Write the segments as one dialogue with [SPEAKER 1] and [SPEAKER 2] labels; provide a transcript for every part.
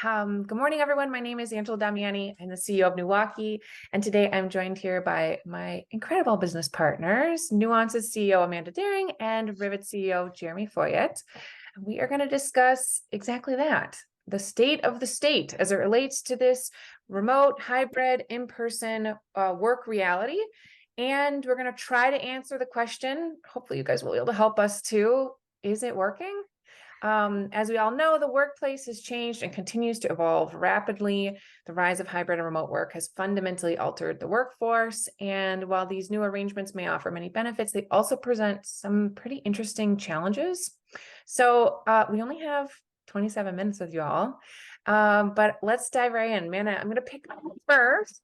[SPEAKER 1] Good morning, everyone. My name is Angela Damiani. I'm the CEO of NEWaukee, and today I'm joined here by my incredible business partners, Nuance's CEO, Amanda Daring, and Rivet CEO, Jeremy Foyet. We are going to discuss exactly that, the state of the state as it relates to this remote, hybrid, in-person work reality. And we're going to try to answer the question. Hopefully you guys will be able to help us too. Is it working? As we all know, the workplace has changed and continues to evolve rapidly. The rise of hybrid and remote work has fundamentally altered the workforce. And while these new arrangements may offer many benefits, they also present some pretty interesting challenges. So we only have 27 minutes with you all, but let's dive right in. Amanda, I'm going to pick up first.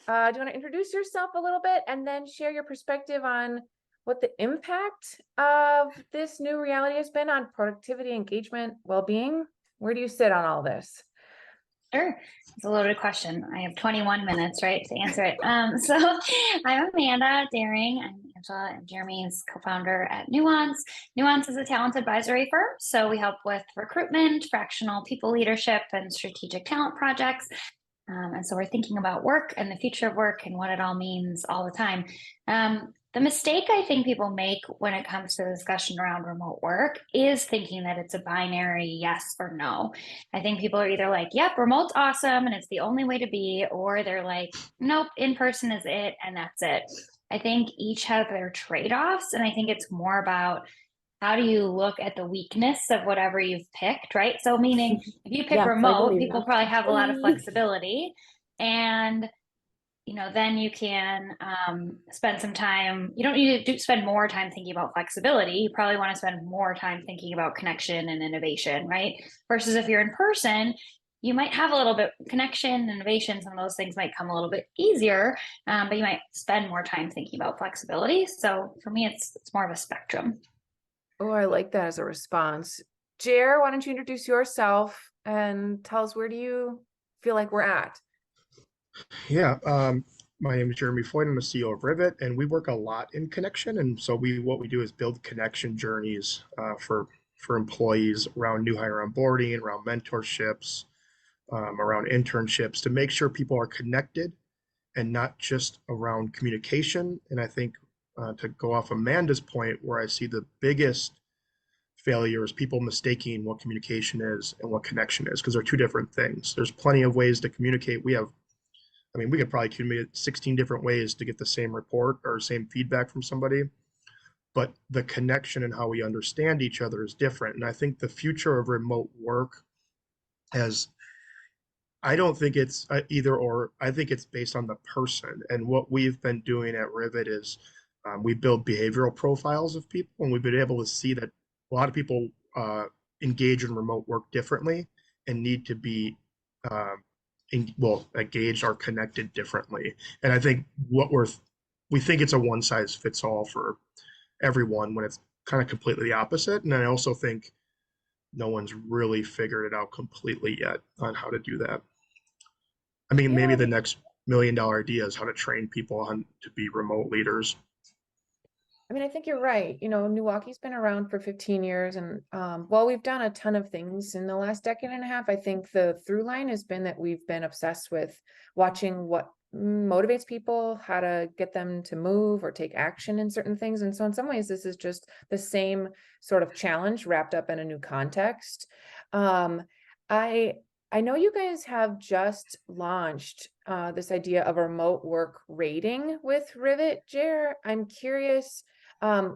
[SPEAKER 1] Do you want to introduce yourself a little bit and then share your perspective on what the impact of this new reality has been on productivity, engagement, well-being? Where do you sit on all this?
[SPEAKER 2] Sure. It's a loaded question. I have 21 minutes, right, to answer it. So I'm Amanda Daring. I'm Angela and Jeremy's co-founder at Newance. Newance is a talent advisory firm. So we help with recruitment, fractional people leadership, and strategic talent projects. And so we're thinking about work and the future of work and what it all means all the time. The mistake I think people make when it comes to the discussion around remote work is thinking that it's a binary yes or no. I think people are either like, yep, remote's awesome and it's the only way to be, or they're like, nope, in person is it and that's it. I think each have their trade-offs, and I think it's more about how do you look at the weakness of whatever you've picked, right? So meaning if you pick remote, people probably have a lot of flexibility, and then you can spend some time. You don't need to spend more time thinking about flexibility. You probably want to spend more time thinking about connection and innovation, right? Versus if you're in person, you might have a little bit connection, innovation, some of those things might come a little bit easier, but you might spend more time thinking about flexibility. So for me, it's more of a spectrum.
[SPEAKER 1] Oh, I like that as a response. Jer, why don't you introduce yourself and tell us, where do you feel like we're at?
[SPEAKER 3] Yeah, my name is Jeremy Foyt. I'm the CEO of Rivet, and we work a lot in connection. And so what we do is build connection journeys for employees around new hire onboarding, around mentorships, around internships, to make sure people are connected and not just around communication. And I think to go off Amanda's point, where I see the biggest failure is people mistaking what communication is and what connection is, because they're two different things. There's plenty of ways to communicate. We could probably communicate 16 different ways to get the same report or same feedback from somebody, but the connection and how we understand each other is different. And I think the future of remote work I don't think it's either or. I think it's based on the person. And what we've been doing at Rivet is we build behavioral profiles of people, and we've been able to see that a lot of people engage in remote work differently and need to be engaged or connected differently. And I think we think it's a one size fits all for everyone, when it's kind of completely the opposite. And I also think no one's really figured it out completely yet on how to do that. I mean, maybe the next $1 million idea is how to train people to be remote leaders.
[SPEAKER 1] I mean, I think you're right. NEWaukee's been around for 15 years, and while we've done a ton of things in the last decade and a half, I think the through line has been that we've been obsessed with watching what motivates people, how to get them to move or take action in certain things. And so in some ways, this is just the same sort of challenge wrapped up in a new context. I know you guys have just launched this idea of a remote work rating with Rivet. Jer, I'm curious,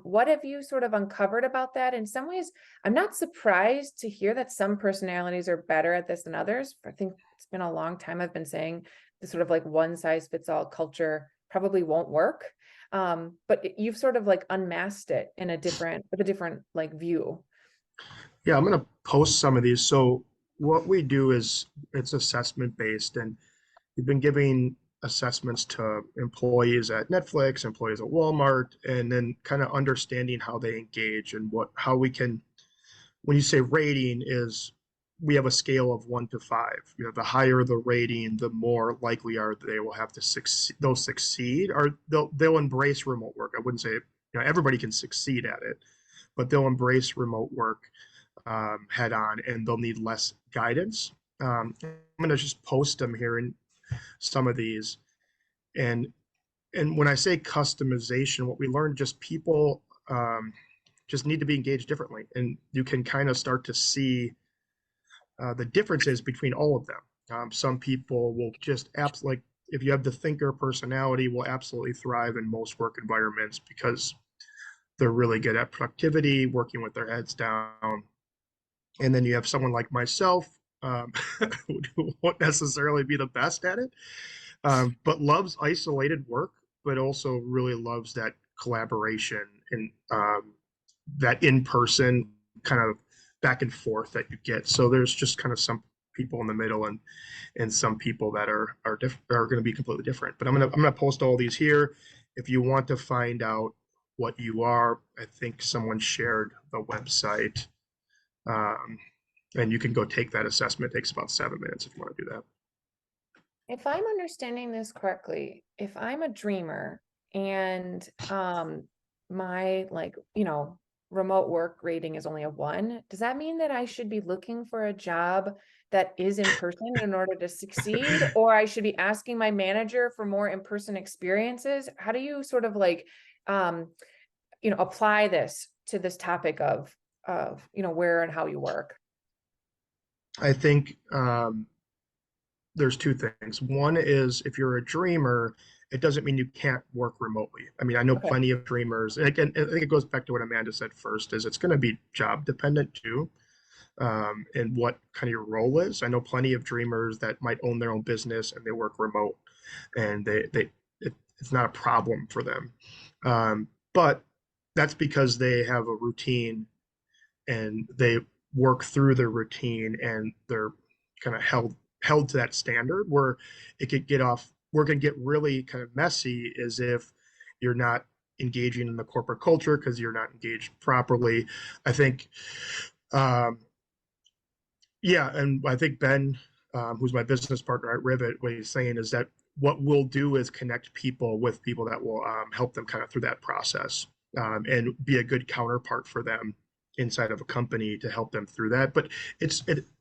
[SPEAKER 1] what have you sort of uncovered about that? In some ways, I'm not surprised to hear that some personalities are better at this than others. I think it's been a long time I've been saying the sort of like one size fits all culture probably won't work. But you've sort of like unmasked it with a different like view.
[SPEAKER 3] Yeah, I'm going to post some of these. So what we do is it's assessment based, and we've been giving assessments to employees at Netflix, employees at Walmart, and then kind of understanding how they engage and how we can, when you say rating, is we have a scale of 1 to 5. The higher the rating, the more likely are they will have to succeed. They'll succeed, or they'll embrace remote work. I wouldn't say everybody can succeed at it, but they'll embrace remote work head on, and they'll need less guidance. I'm going to just post them here in some of these. And when I say customization, what we learned, just people just need to be engaged differently. And you can kind of start to see the differences between all of them. Some people will just absolutely, like, if you have the thinker personality, will absolutely thrive in most work environments because they're really good at productivity, working with their heads down. And then you have someone like myself, who won't necessarily be the best at it, but loves isolated work, but also really loves that collaboration and that in-person kind of back and forth that you get. So there's just kind of some people in the middle and some people that are going to be completely different. But I'm gonna post all these here. If you want to find out what you are, I think someone shared the website, and you can go take that assessment. It takes about 7 minutes if you want to do that.
[SPEAKER 1] If I'm understanding this correctly, if I'm a dreamer and my remote work rating is only a 1, does that mean that I should be looking for a job that is in person in order to succeed, or I should be asking my manager for more in-person experiences? How do you sort of apply this to this topic of where and how you work?
[SPEAKER 3] I think there's two things. One is, if you're a dreamer, it doesn't mean you can't work remotely. I mean, I know
[SPEAKER 1] Okay.
[SPEAKER 3] plenty of dreamers. And again, I think it goes back to what Amanda said first, is it's going to be job dependent too, and what kind of your role is. I know plenty of dreamers that might own their own business and they work remote, and it's not a problem for them. But that's because they have a routine and they work through their routine, and they're kind of held to that standard. Where it could get off, where it can get really kind of messy, is if you're not engaging in the corporate culture because you're not engaged properly. I think yeah, and I think Ben, who's my business partner at Rivet, what he's saying is that what we'll do is connect people with people that will help them kind of through that process, and be a good counterpart for them inside of a company to help them through that. But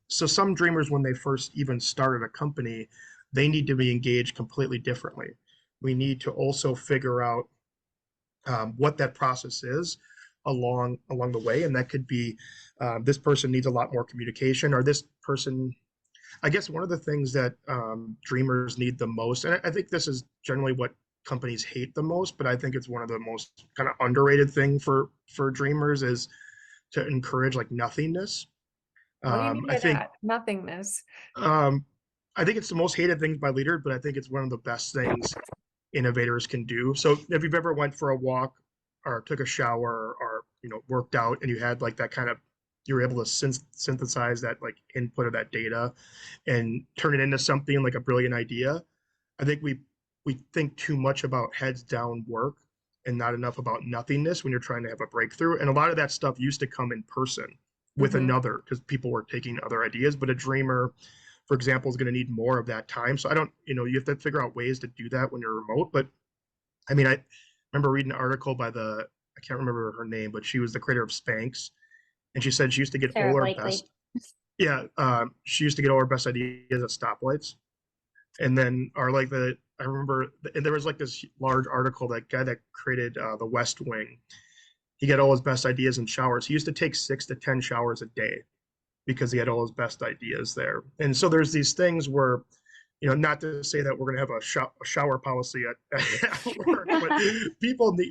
[SPEAKER 3] so some dreamers, when they first even started a company, they need to be engaged completely differently. We need to also figure out what that process is along the way, and that could be this person needs a lot more communication, or this person. I guess one of the things that dreamers need the most, and I think this is generally what companies hate the most, but I think it's one of the most kind of underrated thing for dreamers, is to encourage like nothingness.
[SPEAKER 1] What do you mean
[SPEAKER 3] I
[SPEAKER 1] by
[SPEAKER 3] think
[SPEAKER 1] that? Nothingness.
[SPEAKER 3] um, I think it's the most hated thing by leaders, but I think it's one of the best things innovators can do. So if you've ever went for a walk or took a shower or worked out, and you had like that kind of, you're able to synthesize that like input of that data and turn it into something like a brilliant idea. I think we think too much about heads down work and not enough about nothingness when you're trying to have a breakthrough. And a lot of that stuff used to come in person with
[SPEAKER 1] Mm-hmm.
[SPEAKER 3] another, because people were taking other ideas. But a dreamer, for example, is going to need more of that time. So I don't, you have to figure out ways to do that when you're remote. But I mean, I remember reading an article by I can't remember her name, but she was the creator of Spanx. And she said she used to get
[SPEAKER 2] Sarah
[SPEAKER 3] all her
[SPEAKER 2] Blakely.
[SPEAKER 3] best. Yeah, she used to get all her best ideas at stoplights. And then, I remember, and there was like this large article, that guy that created the West Wing, he got all his best ideas in showers. He used to take 6 to 10 showers a day because he had all his best ideas there. And so there's these things where, not to say that we're going to have a shower policy at work, but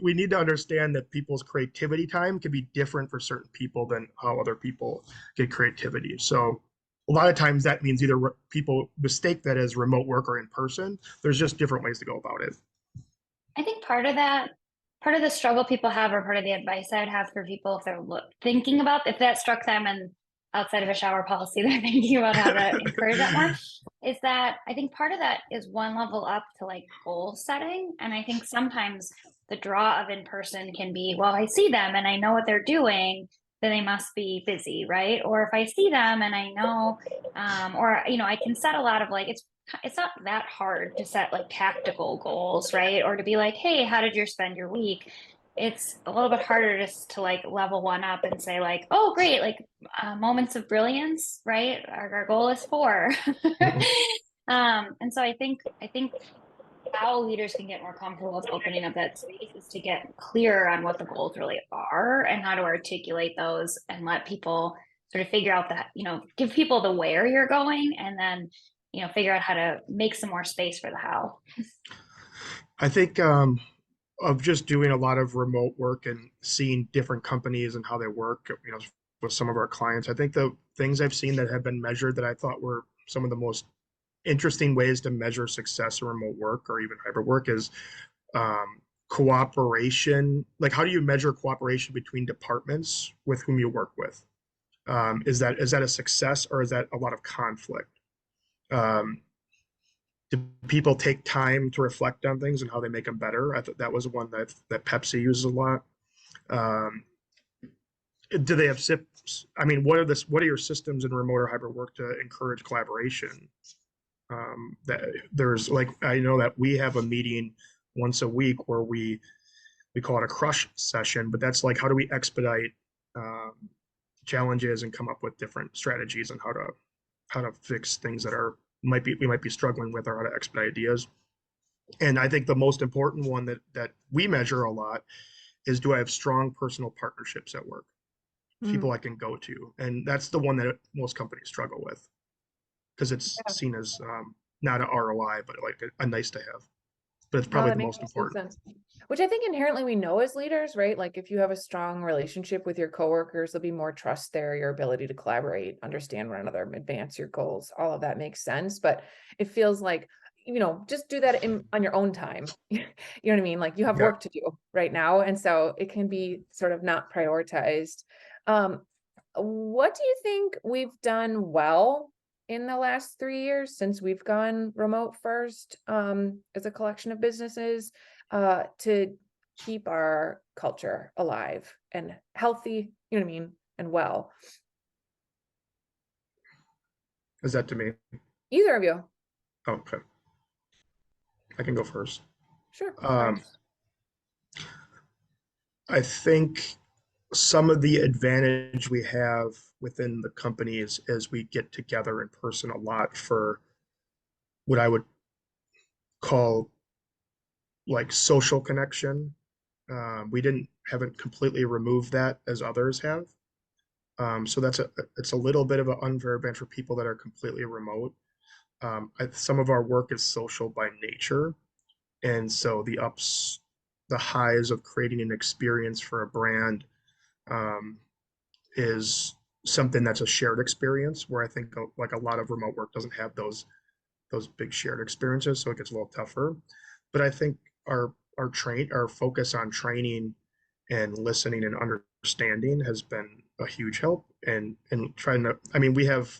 [SPEAKER 3] we need to understand that people's creativity time can be different for certain people than how other people get creativity. So a lot of times that means either people mistake that as remote work or in person. There's just different ways to go about it.
[SPEAKER 2] I think part of the struggle people have, or part of the advice I would have for people if they're thinking about, if that struck them and outside of a shower policy, they're thinking about how to encourage that more, is that I think part of that is one level up to like goal setting. And I think sometimes the draw of in person can be, well, I see them and I know what they're doing, then they must be busy, right? Or if I see them and I know, or I can set a lot of like, it's not that hard to set like tactical goals, right? Or to be like, hey, how did you spend your week? it's a little bit harder just to like level one up and say like, oh, great, like moments of brilliance, right? Our goal is 4.
[SPEAKER 3] Mhm.
[SPEAKER 2] And so I think how leaders can get more comfortable with opening up that space is to get clearer on what the goals really are and how to articulate those and let people sort of figure out that, give people the where you're going and then, figure out how to make some more space for the how.
[SPEAKER 3] I think of just doing a lot of remote work and seeing different companies and how they work, with some of our clients. I think the things I've seen that have been measured that I thought were some of the most interesting ways to measure success in remote work or even hybrid work is cooperation. Like, how do you measure cooperation between departments with whom you work with? Is that a success or is that a lot of conflict? Um, do people take time to reflect on things and how they make them better? I thought that was one that Pepsi uses a lot. Um, do they have SIPs? I mean, what are your systems in remote or hybrid work to encourage collaboration? That there's like, I know that we have a meeting once a week where we call it a crush session, but that's like, how do we expedite um, challenges and come up with different strategies and how to fix things that we might be struggling with, or how to expedite ideas. And I think the most important one that we measure a lot is, do I have strong personal partnerships at work? People I can go to, and that's the one that most companies struggle with because it's
[SPEAKER 1] Yeah.
[SPEAKER 3] seen as not an ROI, but like a nice to have. But it's
[SPEAKER 1] No,
[SPEAKER 3] probably
[SPEAKER 1] that
[SPEAKER 3] the
[SPEAKER 1] makes
[SPEAKER 3] most
[SPEAKER 1] absolute
[SPEAKER 3] important.
[SPEAKER 1] sense. Which I think inherently we know as leaders, right? Like if you have a strong relationship with your coworkers, there'll be more trust there, your ability to collaborate, understand one another, advance your goals. All of that makes sense. But it feels like, just do that on your own time. You know what I mean? Like you have
[SPEAKER 3] Yeah.
[SPEAKER 1] work to do right now. And so it can be sort of not prioritized. Um, what do you think we've done well in the last 3 years since we've gone remote first, as a collection of businesses, to keep our culture alive and healthy, you know what I mean, and well?
[SPEAKER 3] Is that to me?
[SPEAKER 1] Either of you.
[SPEAKER 3] Oh, okay. I can go first.
[SPEAKER 1] Sure.
[SPEAKER 3] Um, I think some of the advantage we have within the company is we get together in person a lot for what I would call like social connection. We haven't completely removed that as others have. So it's a little bit of an unfair advantage for people that are completely remote. Some of our work is social by nature, and so the highs of creating an experience for a brand um, is something that's a shared experience. Where I think like a lot of remote work doesn't have those big shared experiences, so it gets a little tougher. But I think our focus on training and listening and understanding has been a huge help. And trying to, I mean, we have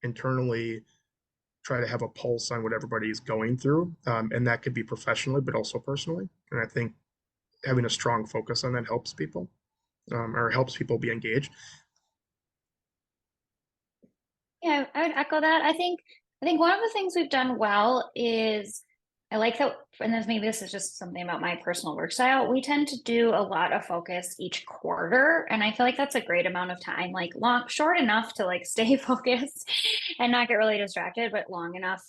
[SPEAKER 3] internally try to have a pulse on what everybody's going through, and that could be professionally, but also personally. And I think having a strong focus on that helps people, or helps people be engaged.
[SPEAKER 2] Yeah, I would echo that. I think one of the things we've done well is I like that, and this is just something about my personal work style. We tend to do a lot of focus each quarter, and I feel like that's a great amount of time, like short enough to like stay focused and not get really distracted, but long enough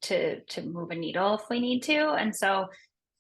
[SPEAKER 2] to move a needle if we need to. And so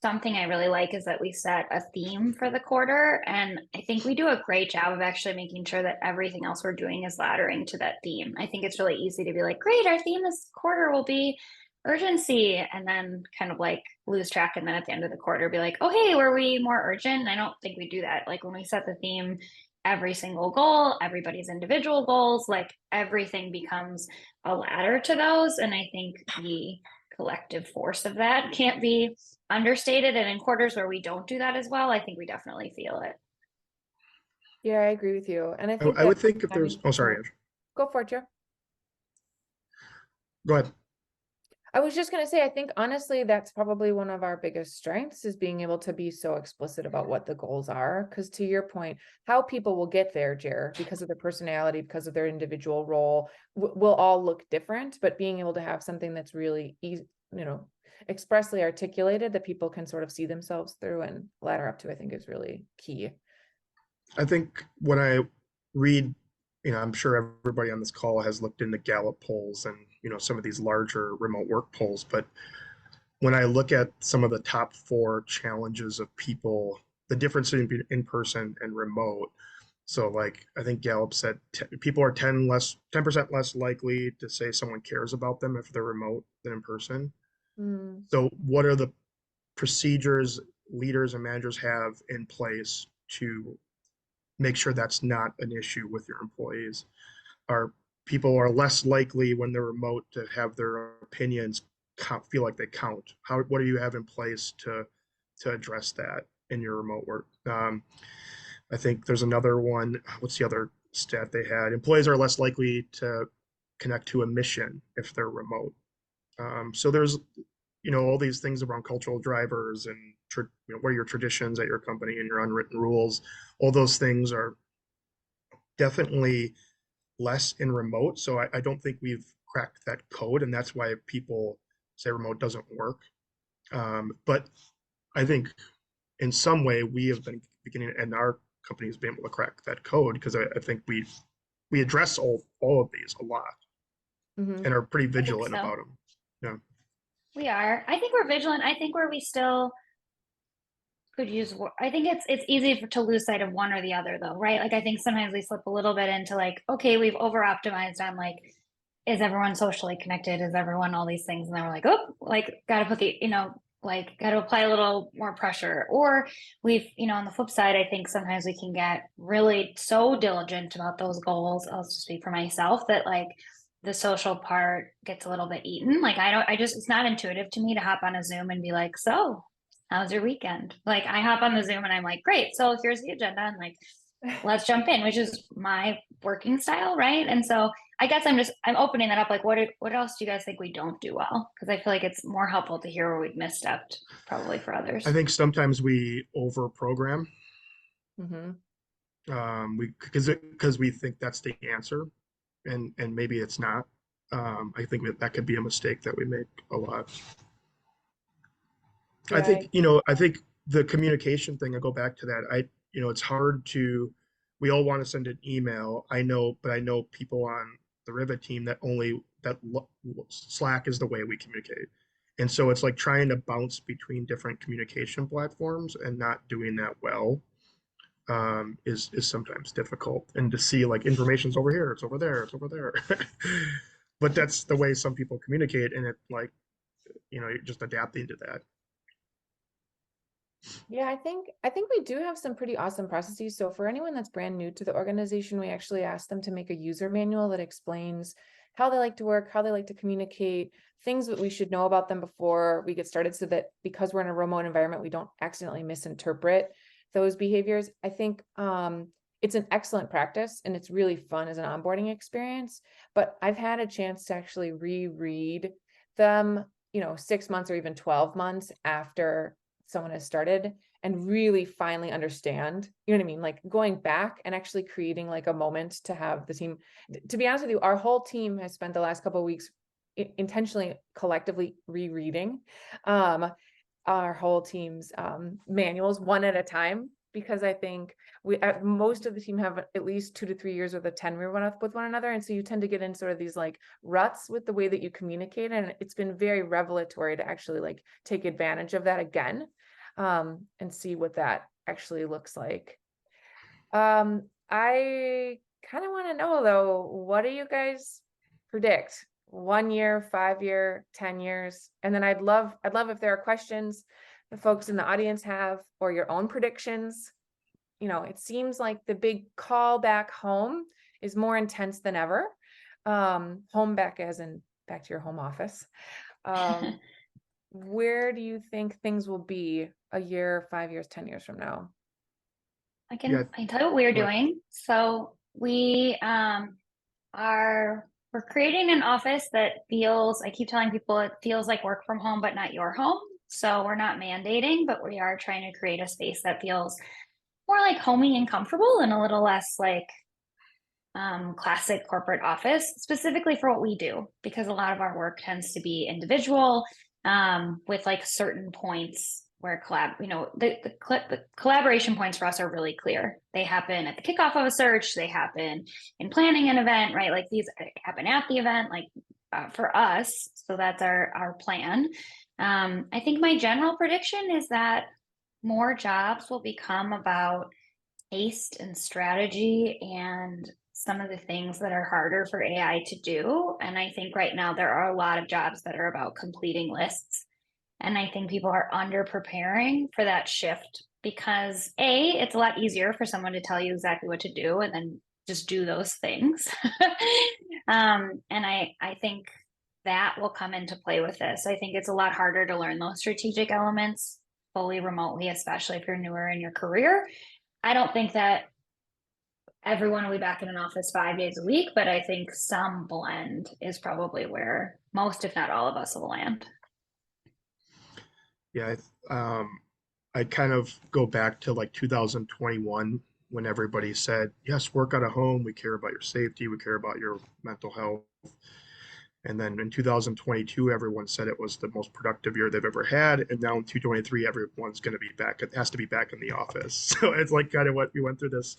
[SPEAKER 2] something I really like is that we set a theme for the quarter. And I think we do a great job of actually making sure that everything else we're doing is laddering to that theme. I think it's really easy to be like, great, our theme this quarter will be urgency, and then kind of like lose track. And then at the end of the quarter, be like, oh, hey, were we more urgent? And I don't think we do that. Like when we set the theme, every single goal, everybody's individual goals, like everything becomes a ladder to those. And I think the collective force of that can't be understated. And in quarters where we don't do that as well, I think we definitely feel it.
[SPEAKER 1] Yeah, I agree with you. And I think
[SPEAKER 3] I
[SPEAKER 1] that
[SPEAKER 3] would think if there's, oh, sorry, Andrew.
[SPEAKER 1] go for it, Joe.
[SPEAKER 3] Go ahead.
[SPEAKER 1] I was just going to say, I think honestly, that's probably one of our biggest strengths is being able to be so explicit about what the goals are. Because to your point, how people will get there, Jer, because of their personality, because of their individual role, will all look different. But being able to have something that's really easy, expressly articulated that people can sort of see themselves through and ladder up to, I think is really key.
[SPEAKER 3] I think when I read, I'm sure everybody on this call has looked into Gallup polls and, some of these larger remote work polls, but when I look at some of the top 4 challenges of people, the difference between in person and remote. So like, I think Gallup said people are 10% less likely to say someone cares about them if they're remote than in person.
[SPEAKER 1] Mm.
[SPEAKER 3] So what are the procedures leaders and managers have in place to make sure that's not an issue with your employees? Are people are less likely when they're remote to have their opinions feel like they count? What do you have in place to address that in your remote work? I think there's another one. What's the other stat they had? Employees are less likely to connect to a mission if they're remote. So there's all these things around cultural drivers and what are your traditions at your company and your unwritten rules. All those things are definitely less in remote. So I don't think we've cracked that code, and that's why people say remote doesn't work. But I think in some way we have been beginning, and our company has been able to crack that code because I think we address all of these a lot and are pretty vigilant about them. Yeah.
[SPEAKER 2] We are. I think we're vigilant. I think where we still could use, I think it's easy to lose sight of one or the other though, right? Like I think sometimes we slip a little bit into like, okay, we've over optimized on like, is everyone socially connected? Is everyone all these things? And then we're like, oh, like got to put the, like got to apply a little more pressure. Or we've, on the flip side, I think sometimes we can get really so diligent about those goals. I'll just speak for myself that like the social part gets a little bit eaten. Like it's not intuitive to me to hop on a Zoom and be like, so how's your weekend? Like I hop on the Zoom and I'm like, great. So here's the agenda. And like, let's jump in, which is my working style. Right. And so I guess I'm opening that up. Like, what else do you guys think we don't do well? Because I feel like it's more helpful to hear where we've misstepped probably for others.
[SPEAKER 3] I think sometimes we over program. Because we think that's the answer, and maybe it's not. I think that could be a mistake that we make a lot.
[SPEAKER 1] Yeah,
[SPEAKER 3] I think I think the communication thing. I go back to that. It's hard to. We all want to send an email. I know people on the Rivet team that Slack is the way we communicate, and so it's like trying to bounce between different communication platforms and not doing that well. Is sometimes difficult, and to see like information's over here, it's over there, it's over there. But that's the way some people communicate, and it like you're just adapting to that.
[SPEAKER 1] Yeah, I think we do have some pretty awesome processes. So for anyone that's brand new to the organization, we actually asked them to make a user manual that explains how they like to work, how they like to communicate, things that we should know about them before we get started, so that because we're in a remote environment, we don't accidentally misinterpret those behaviors. I think it's an excellent practice and it's really fun as an onboarding experience, but I've had a chance to actually reread them, 6 months or even 12 months after someone has started and really finally understand, you know what I mean? Like going back and actually creating like a moment to have the team. To be honest with you, our whole team has spent the last couple of weeks intentionally collectively rereading our whole team's manuals one at a time, because I think most of the team have at least 2 to 3 years worth of tenure with one another. And so you tend to get in sort of these like ruts with the way that you communicate. And it's been very revelatory to actually like take advantage of that again, and see what that actually looks like. I kind of want to know though, what do you guys predict? 1 year, 5 year, 10 years? And then I'd love if there are questions the folks in the audience have, or your own predictions. It seems like the big call back home is more intense than ever. Home back as in back to your home office. Where do you think things will be a year, 5 years, 10 years from now?
[SPEAKER 2] I can tell you what we're doing. So we're creating an office that feels, I keep telling people it feels like work from home, but not your home. So we're not mandating, but we are trying to create a space that feels more like homey and comfortable and a little less like classic corporate office, specifically for what we do, because a lot of our work tends to be individual. with like certain points where the collaboration points for us are really clear. They happen at the kickoff of a search. They happen in planning an event, right? Like these happen at the event, like for us. So that's our plan. I think my general prediction is that more jobs will become about taste and strategy and some of the things that are harder for AI to do. And I think right now there are a lot of jobs that are about completing lists. And I think people are under preparing for that shift because it's a lot easier for someone to tell you exactly what to do and then just do those things. And I think that will come into play with this. I think it's a lot harder to learn those strategic elements fully remotely, especially if you're newer in your career. I don't think that everyone will be back in an office 5 days a week, but I think some blend is probably where most, if not all of us will land.
[SPEAKER 3] Yeah, I kind of go back to like 2021 when everybody said, yes, work out of home. We care about your safety. We care about your mental health. And then in 2022, everyone said it was the most productive year they've ever had. And now in 2023, everyone's going to be back. It has to be back in the office. So it's like kind of what we went through this.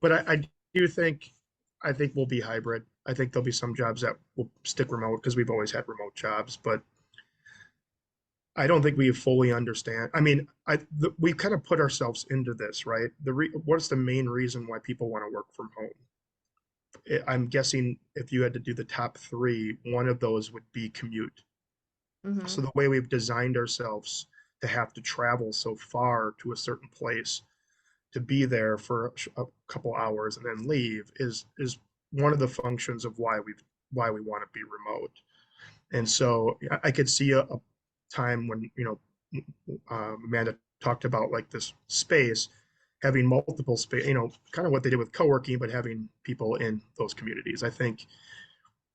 [SPEAKER 3] But I do think, I think we'll be hybrid. I think there'll be some jobs that will stick remote because we've always had remote jobs. But I don't think we fully understand. I mean, we kind of put ourselves into this, right? What's the main reason why people want to work from home? I'm guessing if you had to do the top three, one of those would be commute.
[SPEAKER 1] Mm-hmm.
[SPEAKER 3] So the way we've designed ourselves to have to travel so far to a certain place to be there for a couple hours and then leave is one of the functions of why we want to be remote. And so I could see a time when, Amanda talked about like this space, having multiple space, kind of what they did with co-working, but having people in those communities. I think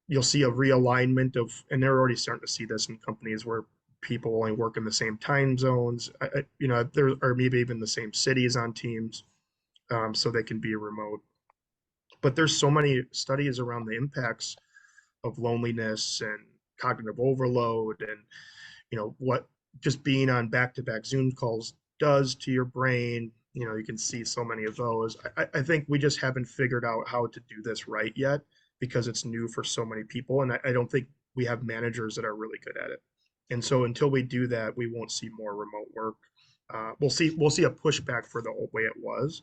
[SPEAKER 3] you'll see a realignment of, and they're already starting to see this in companies where people only work in the same time zones, there are maybe even the same cities on teams, so they can be remote. But there's so many studies around the impacts of loneliness and cognitive overload and what just being on back-to-back Zoom calls does to your brain. You can see so many of those. I think we just haven't figured out how to do this right yet because it's new for so many people. And I don't think we have managers that are really good at it. And so until we do that, we won't see more remote work. We'll see a pushback for the old way it was,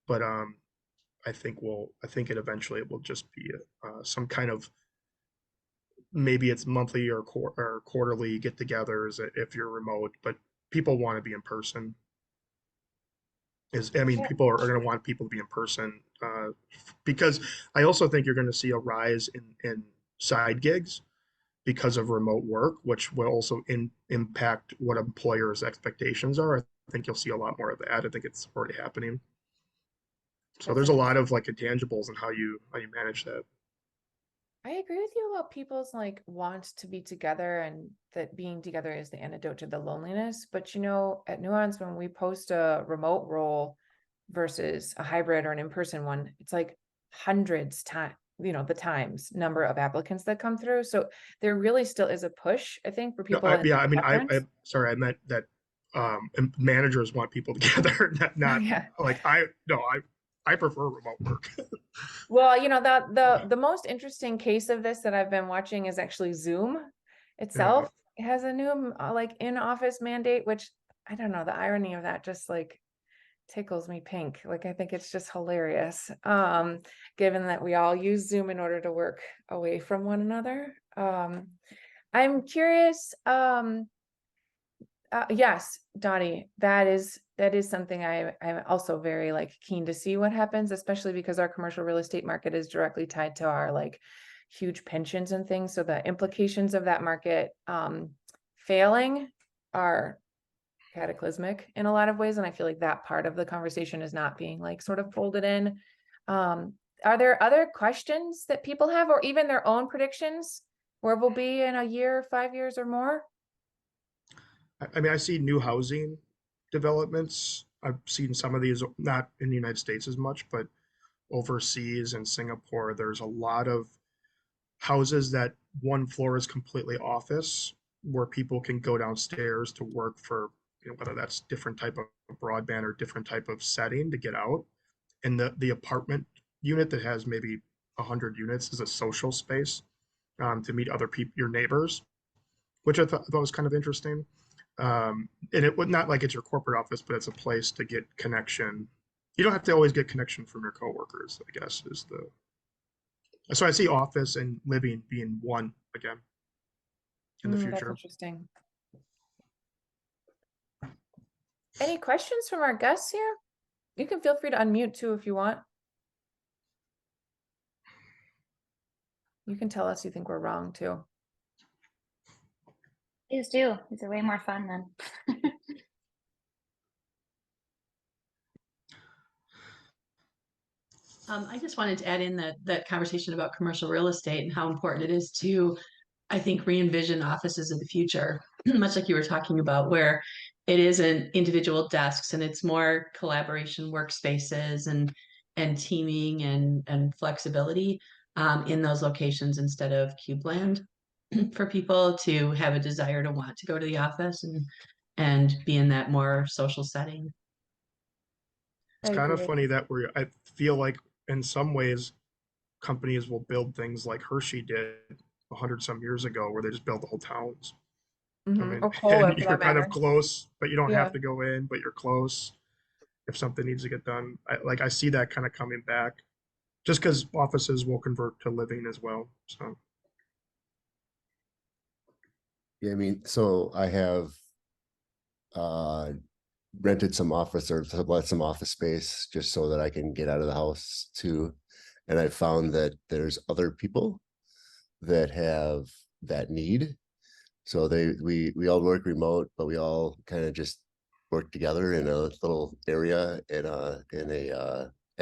[SPEAKER 3] but I think it eventually it will just be some kind of, maybe it's monthly or quarterly get-togethers if you're remote, but people want to be in person. People are going to want people to be in person because I also think you're going to see a rise in side gigs because of remote work, which will also impact what employers' expectations are. I think you'll see a lot more of that. I think it's already happening. So there's a lot of like intangibles in how you manage that.
[SPEAKER 1] I agree with you about people's like want to be together and that being together is the antidote to the loneliness. But at Newance, when we post a remote role versus a hybrid or an in-person one, it's like hundreds the times number of applicants that come through. So there really still is a push, I think, for people.
[SPEAKER 3] Sorry, I meant that managers want people together, not
[SPEAKER 1] Yeah.
[SPEAKER 3] like I prefer remote work.
[SPEAKER 1] Well, the most interesting case of this that I've been watching is actually Zoom itself. It has a new like in-office mandate, which I don't know, the irony of that just like tickles me pink. Like I think it's just hilarious. Given that we all use Zoom in order to work away from one another. I'm curious, yes, Dottie, that is something I'm also very like keen to see what happens, especially because our commercial real estate market is directly tied to our like huge pensions and things. So the implications of that market failing are cataclysmic in a lot of ways. And I feel like that part of the conversation is not being like sort of folded in. Are there other questions that people have or even their own predictions where we'll be in a year, 5 years or more?
[SPEAKER 3] I see new housing developments. I've seen some of these, not in the United States as much, but overseas in Singapore, there's a lot of houses that one floor is completely office where people can go downstairs to work for, whether that's different type of broadband or different type of setting to get out. And the apartment unit that has maybe 100 units is a social space to meet other people, your neighbors, which I thought was kind of interesting. And it would not like it's your corporate office, but it's a place to get connection. You don't have to always get connection from your coworkers, I guess, is the. So I see office and living being one again in the
[SPEAKER 1] That's
[SPEAKER 3] future.
[SPEAKER 1] interesting. Any questions from our guests here? You can feel free to unmute too if you want. You can tell us you think we're wrong too.
[SPEAKER 2] Please do. These are way more fun than.
[SPEAKER 4] I just wanted to add in that conversation about commercial real estate and how important it is to, I think, re-envision offices of the future, much like you were talking about, where it isn't individual desks and it's more collaboration workspaces and teaming and flexibility in those locations instead of cube land for people to have a desire to want to go to the office and be in that more social setting.
[SPEAKER 3] It's
[SPEAKER 1] I
[SPEAKER 3] kind of
[SPEAKER 1] agree.
[SPEAKER 3] funny that I feel like in some ways companies will build things like Hershey did 100 some years ago, where they just built whole towns. I mean,
[SPEAKER 1] Or Kohler
[SPEAKER 3] and
[SPEAKER 1] for
[SPEAKER 3] you're
[SPEAKER 1] that
[SPEAKER 3] kind
[SPEAKER 1] matter.
[SPEAKER 3] of close, but you don't
[SPEAKER 1] Yeah.
[SPEAKER 3] have to go in, but you're close if something needs to get done. I see that kind of coming back, just because offices will convert to living as well. So
[SPEAKER 5] Yeah, I mean, so I have rented some office or let some office space just so that I can get out of the house too. And I found that there's other people that have that need. So we all work remote, but we all kind of just work together in a little area at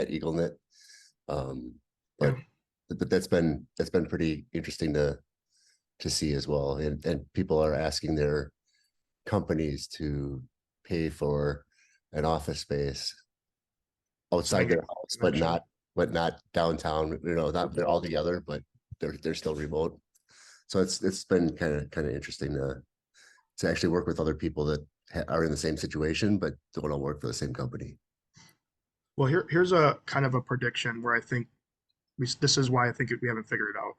[SPEAKER 5] EagleNet. But
[SPEAKER 3] yeah.
[SPEAKER 5] but that's been pretty interesting to see as well. And people are asking their companies to pay for an office space outside their house, but not downtown, not they're all together, but they're still remote. So it's been kind of interesting to actually work with other people that are in the same situation, but don't all work for the same company.
[SPEAKER 3] Well, here's a kind of a prediction where I think this is why I think we haven't figured it out.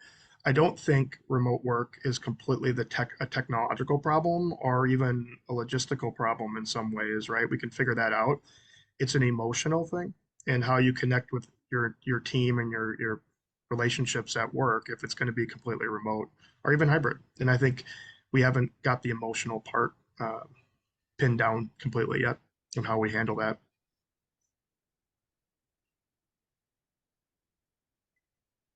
[SPEAKER 3] I don't think remote work is completely a technological problem or even a logistical problem in some ways, right? We can figure that out. It's an emotional thing and how you connect with your team and your relationships at work if it's going to be completely remote or even hybrid. And I think we haven't got the emotional part pinned down completely yet and how we handle that.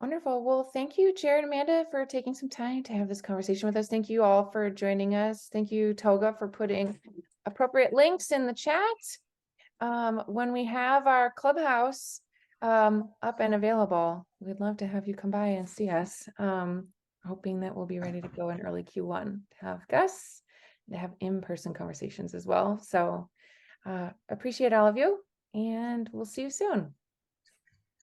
[SPEAKER 1] Wonderful. Well, thank you, Jared and Amanda, for taking some time to have this conversation with us. Thank you all for joining us. Thank you, Toga, for putting appropriate links in the chat. When we have our clubhouse up and available, we'd love to have you come by and see us. Hoping that we'll be ready to go in early Q1 to have guests, to have in-person conversations as well. So appreciate all of you, and we'll see you soon.